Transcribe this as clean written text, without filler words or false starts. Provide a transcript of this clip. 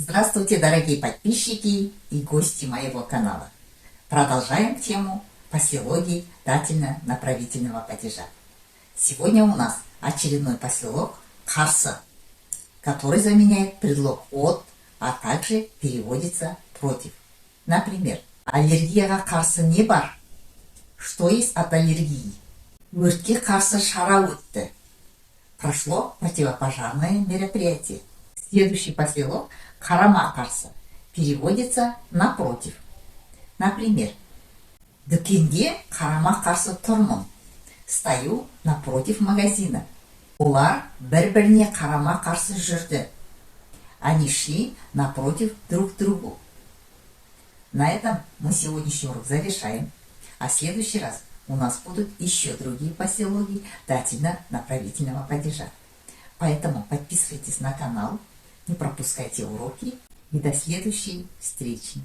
Здравствуйте, дорогие подписчики и гости моего канала. Продолжаем тему посилогии дательно-направительного падежа. Сегодня у нас очередной посилог «карсы», который заменяет предлог «от», а также переводится «против». Например, аллергияға қарсы не бар? Что есть от аллергии? Өртке қарсы шара өтті. Прошло противопожарное мероприятие. Следующий посилок «қарама қарсы» переводится «напротив». Например, дүкенге қарама қарсы тұрмын. Стою напротив магазина. Олар бір-біріне қарама қарсы жүрді. Они шли напротив друг другу. На этом мы сегодняшний урок завершаем. А в следующий раз у нас будут еще другие посилоги дательно-направительного падежа. Поэтому подписывайтесь на канал, не пропускайте уроки и до следующей встречи.